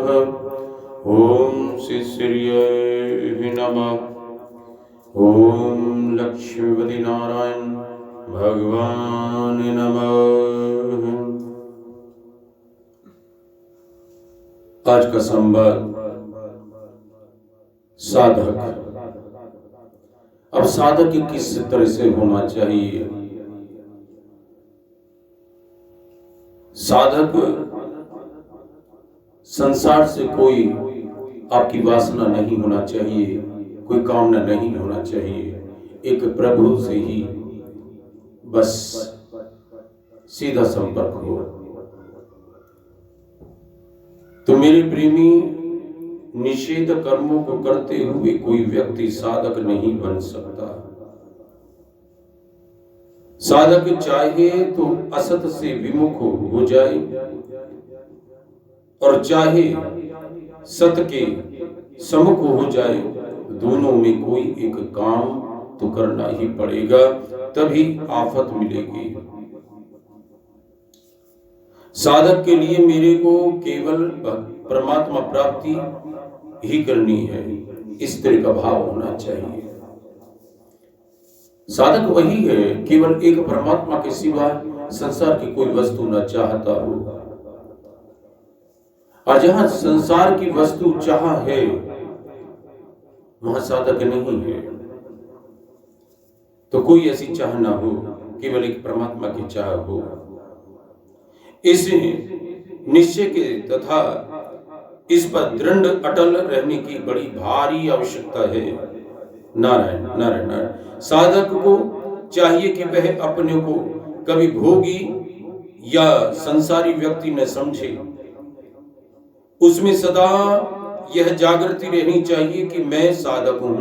ओम शिशिर्ये नमः। ओम लक्ष्मीपति नारायण भगवान नमः। आज का संवाद साधक। अब साधक किस तरह से होना चाहिए? साधक संसार से कोई आपकी वासना नहीं होना चाहिए, कोई कामना नहीं होना चाहिए। एक प्रभु से ही बस सीधा संपर्क हो। तो मेरे प्रेमी, निषेध कर्मों को करते हुए कोई व्यक्ति साधक नहीं बन सकता। साधक चाहे तो असत से विमुख हो जाए और चाहे सत के सम्मुख हो जाए, दोनों में कोई एक काम तो करना ही पड़ेगा, तभी आफत मिलेगी। साधक के लिए मेरे को केवल परमात्मा प्राप्ति ही करनी है, इस तरह का भाव होना चाहिए। साधक वही है केवल एक परमात्मा के सिवा संसार की कोई वस्तु न चाहता हो। और जहां संसार की वस्तु चाह है, वहां साधक नहीं है। तो कोई ऐसी चाह ना हो, केवल एक परमात्मा की चाह हो। इस निश्चय के तथा इस पर दृढ़ अटल रहने की बड़ी भारी आवश्यकता है। नारायण नारायण नारायण। साधक को चाहिए कि वह अपने को कभी भोगी या संसारी व्यक्ति न समझे। उसमें सदा यह जागृति रहनी चाहिए कि मैं साधक हूं।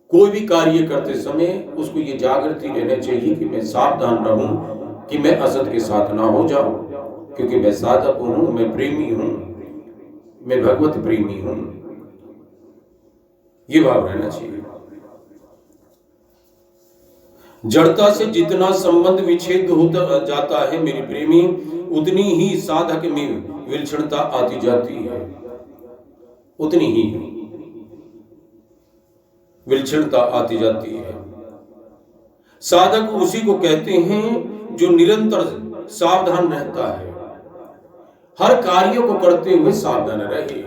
कोई भी कार्य करते समय उसको यह जागृति रहना चाहिए कि मैं सावधान रहूं कि मैं असत के साथ ना हो जाऊं, क्योंकि मैं साधक हूं, मैं प्रेमी हूं, मैं भगवत प्रेमी हूं। ये भाव रहना चाहिए। जड़ता से जितना संबंध विच्छेद होता जाता है मेरे प्रेमी, उतनी ही साधक में विलक्षणता आती जाती है। उतनी ही विलक्षणता आती जाती है। साधक उसी को कहते हैं जो निरंतर सावधान रहता है, हर कार्य को करते हुए सावधान रहे,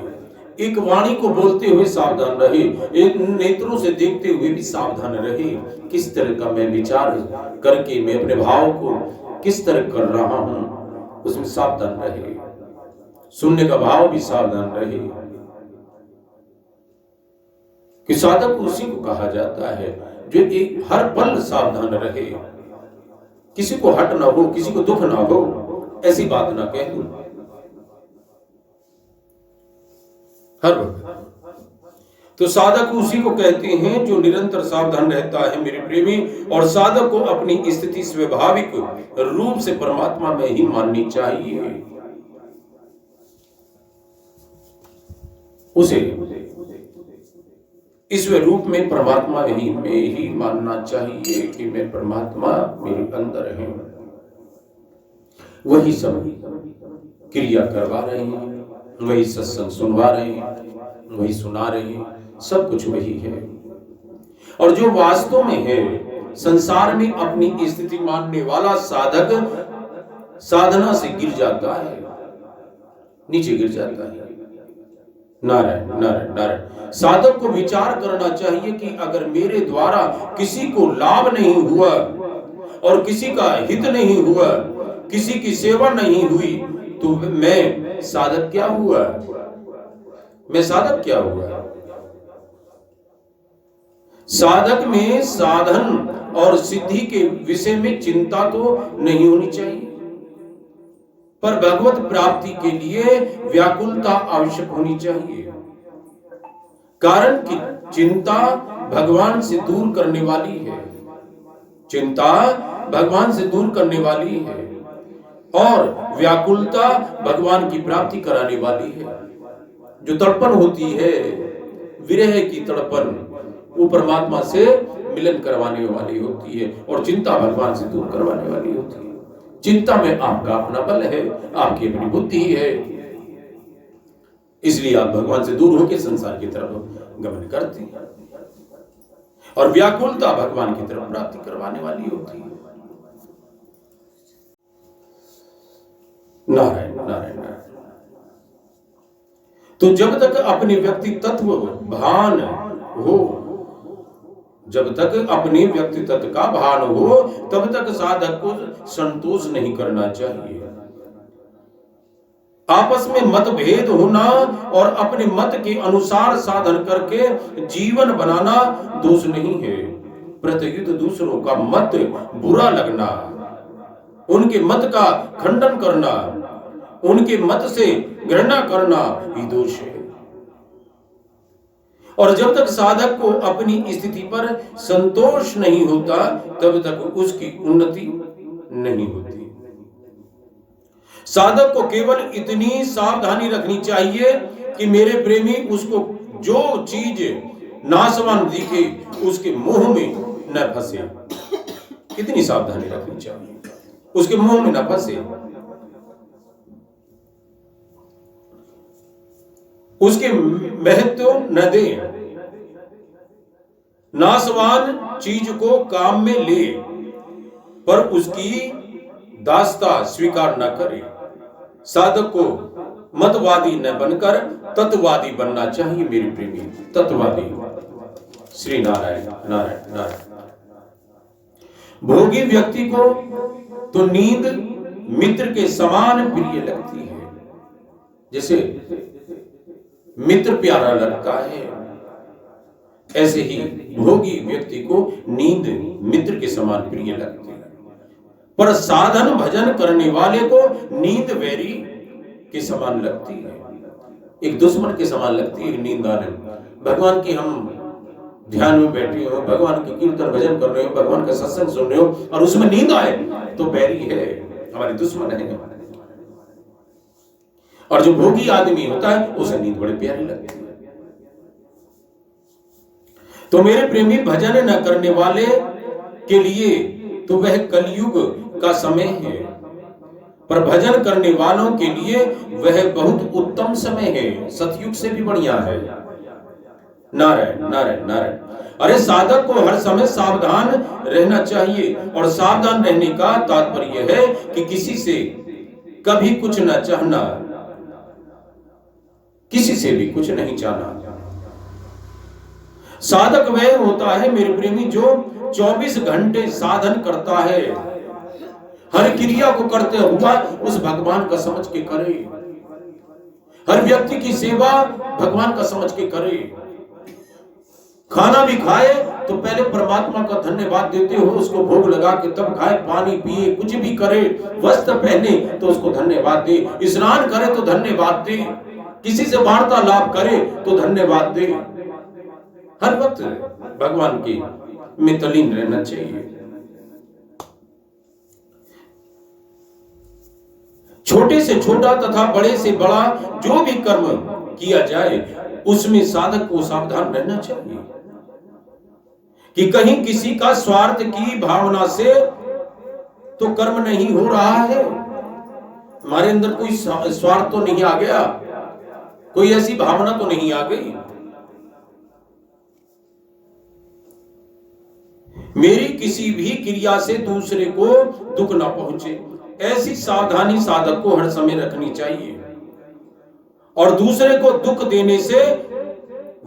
एक वाणी को बोलते हुए सावधान रहे, एक नेत्रों से देखते हुए भी सावधान रहे। किस तरह का मैं विचार करके मैं अपने भाव को किस तरह कर रहा हूं, उसमें सावधान रहे। सुनने का भाव भी सावधान रहे। कि साधक उसी को कहा जाता है जो एक हर पल सावधान रहे, किसी को हट ना हो, किसी को दुख ना हो, ऐसी बात ना कह दूं हर वक्त। तो साधक उसी को कहते हैं जो निरंतर सावधान रहता है मेरे प्रेमी। और साधक को अपनी स्थिति स्वाभाविक रूप से परमात्मा में ही माननी चाहिए। उसे इस रूप में परमात्मा में ही मानना चाहिए कि मैं परमात्मा मेरे अंदर है। वही सब क्रिया करवा रहे हैं, वही सत्संग सुनवा रहे हैं, वही सुना रहे हैं, सब कुछ वही है। और जो वास्तव में है, संसार में अपनी स्थिति मानने वाला साधक साधना से गिर जाता है, नीचे गिर जाता है। नारायण नारायण नारायण। साधक को विचार करना चाहिए कि अगर मेरे द्वारा किसी को लाभ नहीं हुआ और किसी का हित नहीं हुआ, किसी की सेवा नहीं हुई, तो मैं साधक क्या हुआ? मैं साधक क्या हुआ? साधक में साधन और सिद्धि के विषय में चिंता तो नहीं होनी चाहिए, पर भगवत प्राप्ति के लिए व्याकुलता आवश्यक होनी चाहिए। कारण कि चिंता भगवान से दूर करने वाली है, चिंता भगवान से दूर करने वाली है, और व्याकुलता भगवान की प्राप्ति कराने वाली है। जो तड़पन होती है, विरह की तड़पन, वो परमात्मा से मिलन करवाने वाली होती है, और चिंता भगवान से दूर करवाने वाली होती है। चिंता में आपका अपना बल है, आपकी अपनी बुद्धि है, इसलिए आप भगवान से दूर होकर संसार की तरफ गमन करते हैं और व्याकुलता भगवान की तरफ प्राप्ति करवाने वाली होती है। नारायण नारायण नारायण। तो जब तक अपने व्यक्ति तत्व भान हो, जब तक अपने व्यक्ति तत्व का भान हो, तब तक साधक को संतोष नहीं करना चाहिए। आपस में मतभेद होना और अपने मत के अनुसार साधन करके जीवन बनाना दोष नहीं है। प्रत्युत दूसरों का मत बुरा लगना, उनके मत का खंडन करना, उनके मत से घृणा करना ही दोष है। और जब तक साधक को अपनी स्थिति पर संतोष नहीं होता, तब तक उसकी उन्नति नहीं होती। साधक को केवल इतनी सावधानी रखनी चाहिए कि मेरे प्रेमी उसको जो चीज नाशवान दिखे उसके मुंह में न फंसे। इतनी सावधानी रखनी चाहिए, उसके मुंह में न फंसे, उसके महत्व न दे, नाशवान चीज को काम में ले पर उसकी दास्ता स्वीकार न करे। साधक को मतवादी न बनकर तत्ववादी बनना चाहिए मेरे प्रेमी, तत्ववादी। श्री नारायण नारायण नारायण। भोगी व्यक्ति को तो नींद मित्र के समान प्रिय लगती है। जैसे मित्र प्यारा लगता है, ऐसे ही भोगी व्यक्ति को नींद मित्र के समान प्रिय लगती है। पर साधन भजन करने वाले को नींद वैरी के समान लगती है, एक दुश्मन के समान लगती है नींद आने। भगवान की हम ध्यान में बैठे हो, भगवान की कीर्तन भजन कर रहे हो, भगवान का सत्संग सुन रहे हो और उसमें नींद आए तो बैरी है, हमारी दुश्मन है। और जो भोगी आदमी होता है उसे नींद बड़ी प्यारी लगती है। तो मेरे प्रेमी, भजन न करने वाले के लिए तो वह कलयुग का समय है, पर भजन करने वालों के लिए वह बहुत उत्तम समय है, सतयुग से भी बढ़िया है। नारायण नारायण नारायण। अरे साधक को हर समय सावधान रहना चाहिए, और सावधान रहने का तात्पर्य है कि किसी से कभी कुछ न चाहना, किसी से भी कुछ नहीं चाहना। साधक वह होता है मेरे प्रेमी जो 24 घंटे साधन करता है, हर क्रिया को करते हुआ उस भगवान का समझ के करे, हर व्यक्ति की सेवा भगवान का समझ के करे। खाना भी खाए तो पहले परमात्मा का धन्यवाद देते हो, उसको भोग लगा के तब खाए, पानी पिए, कुछ भी करे, वस्त्र पहने तो उसको धन्यवाद दे, स्नान करे तो धन्यवाद दे, किसी से वार्तालाप करे तो धन्यवाद दे। हर वक्त भगवान की में तल्लीन रहना चाहिए। छोटे से छोटा तथा बड़े से बड़ा जो भी कर्म किया जाए उसमें साधक को सावधान रहना चाहिए कि कहीं किसी का स्वार्थ की भावना से तो कर्म नहीं हो रहा है, हमारे अंदर कोई स्वार्थ तो नहीं आ गया, कोई ऐसी भावना तो नहीं आ गई। मेरी किसी भी क्रिया से दूसरे को दुख ना पहुंचे, ऐसी सावधानी साधक को हर समय रखनी चाहिए। और दूसरे को दुख देने से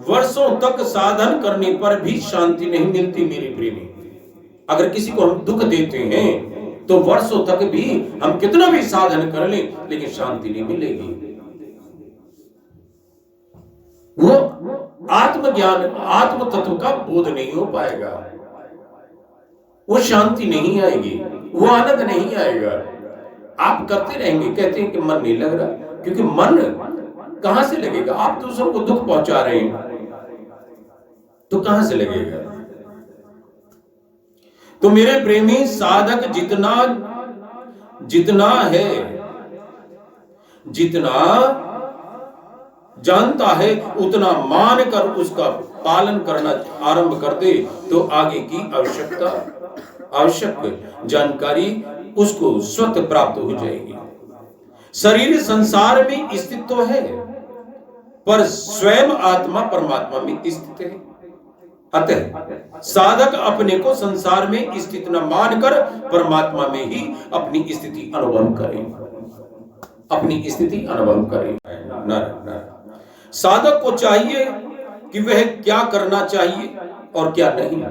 वर्षों तक साधन करने पर भी शांति नहीं मिलती मेरे प्रेमी। अगर किसी को हम दुख देते हैं तो वर्षों तक भी हम कितना भी साधन कर ले, लेकिन शांति नहीं मिलेगी। वो आत्मज्ञान, आत्म तत्व का बोध नहीं हो पाएगा, वो शांति नहीं आएगी, वो आनंद नहीं आएगा। आप करते रहेंगे, कहते हैं कि मन नहीं लग रहा, क्योंकि मन कहां से लगेगा? आप दूसरों को दुख पहुंचा रहे हैं तो कहां से लगेगा? तो मेरे प्रेमी, साधक जितना जितना है, जितना जानता है उतना मानकर उसका पालन करना आरंभ कर दे तो आगे की आवश्यक जानकारी उसको स्वतः प्राप्त हो जाएगी। शरीर संसार में स्थित तो है, पर स्वयं आत्मा परमात्मा में स्थित है। अतः साधक अपने को संसार में स्थित न मानकर परमात्मा में ही अपनी स्थिति अनुभव करे, अपनी स्थिति अनुभव करे। साधक को चाहिए कि वह क्या करना चाहिए और क्या नहीं,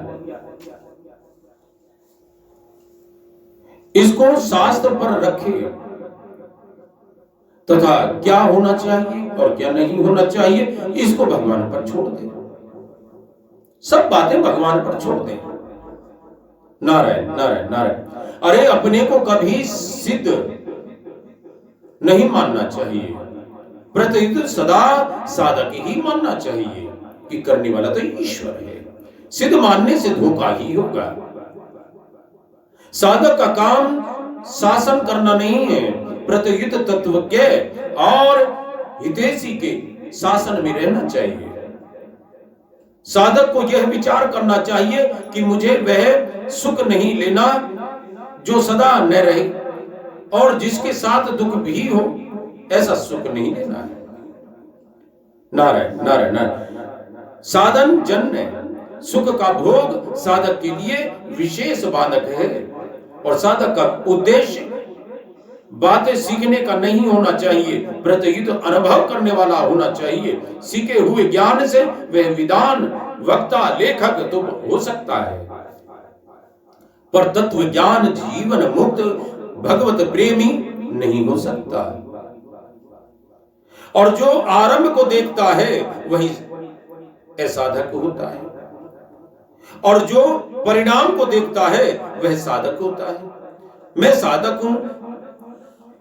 इसको शास्त्र पर रखे तथा क्या होना चाहिए और क्या नहीं होना चाहिए इसको भगवान पर छोड़ दे। सब बातें भगवान पर छोड़ दे। नारायण नारायण नारायण। अरे अपने को कभी सिद्ध नहीं मानना चाहिए, प्रत्युत सदा साधक ही मानना चाहिए कि करने वाला तो ईश्वर है। सिद्ध मानने से धोखा ही होगा। साधक का काम शासन करना नहीं है, प्रत्युत तत्व के और हितैषी के शासन में रहना चाहिए। साधक को यह विचार करना चाहिए कि मुझे वह सुख नहीं लेना जो सदा न रहे, और जिसके साथ दुख भी हो ऐसा सुख नहीं लेना है। नारायण नारायण नारायण। साधन जन्य सुख का भोग साधक के लिए विशेष बाधक है, और साधक का उद्देश्य बातें सीखने का नहीं होना चाहिए, प्रत्युत अनुभव करने वाला होना चाहिए। सीखे हुए ज्ञान से वह विद्वान वक्ता लेखक तो हो सकता है, पर तत्व ज्ञान जीवन मुक्त भगवत प्रेमी नहीं हो सकता। और जो आरंभ को देखता है वही असाधक होता है, और जो परिणाम को देखता है वह साधक होता है। मैं साधक हूं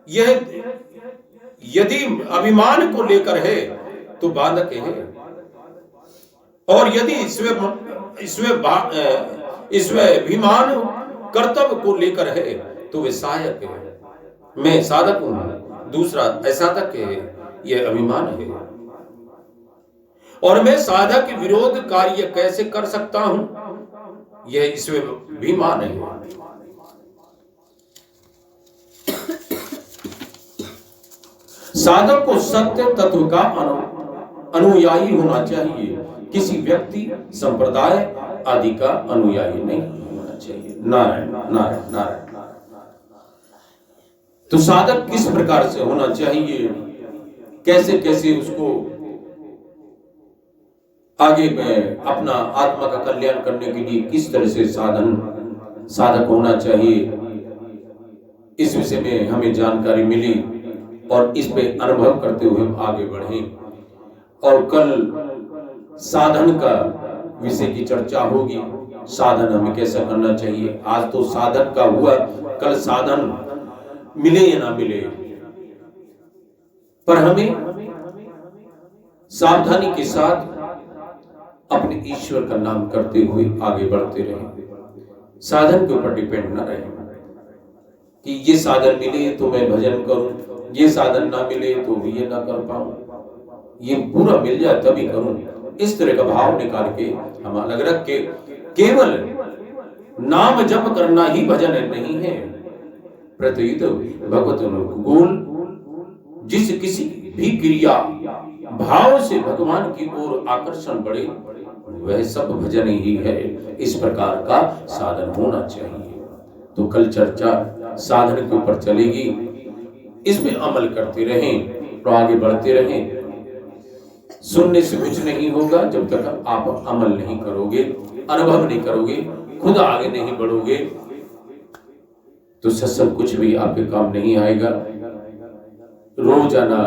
यह यदि अभिमान को लेकर है तो बाधक है, और यदि स्वाभिमान कर्तव्य को लेकर है तो वे सहायक है। मैं साधक हूं, दूसरा असाधक है, यह अभिमान है। और मैं साधक के विरोध कार्य कैसे कर सकता हूं, यह स्वाभिमान है। साधक को सत्य तत्व का अनुयायी होना चाहिए, किसी व्यक्ति संप्रदाय आदि का अनुयायी नहीं होना चाहिए। नारायण नारायण नारायण। तो साधक किस प्रकार से होना चाहिए, कैसे कैसे उसको आगे में अपना आत्मा का कल्याण करने के लिए किस तरह से साधक होना चाहिए, इस विषय में हमें जानकारी मिली और इस पे अनुभव करते हुए हम आगे बढ़े। और कल साधन का विषय की चर्चा होगी, साधन हमें कैसा करना चाहिए। आज तो साधक का हुआ, कल साधन मिले या ना मिले, पर हमें सावधानी के साथ अपने ईश्वर का नाम करते हुए आगे बढ़ते रहे। साधन के ऊपर डिपेंड ना रहे कि ये साधन मिले तो मैं भजन करूं, ये साधन ना मिले तो ये ना कर पाऊं, ये पूरा मिल जाए तभी करूं। इस तरह का भाव निकाल के हम अलग रख के केवल नाम जप करना ही भजन नहीं है, प्रत्युत भगवत अनुकूल जिस किसी भी क्रिया भाव से भगवान की ओर आकर्षण बढ़े वह सब भजन ही है। इस प्रकार का साधन होना चाहिए। तो कल चर्चा साधन के ऊपर चलेगी, इसमें अमल करते रहें तो आगे बढ़ते रहें। सुनने से कुछ नहीं होगा जब तक आप अमल नहीं करोगे, अनुभव नहीं करोगे, खुद आगे नहीं बढ़ोगे तो सत्संग कुछ भी आपके काम नहीं आएगा। रोजाना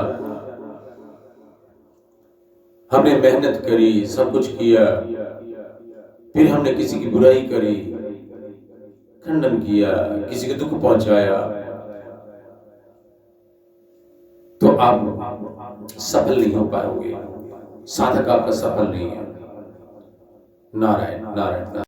हमने मेहनत करी, सब कुछ किया, फिर हमने किसी की बुराई करी, खंडन किया, किसी को दुख पहुंचाया, तो आप सफल नहीं हो पाओगे। साधक आपका सफल नहीं है। नारायण नारायण।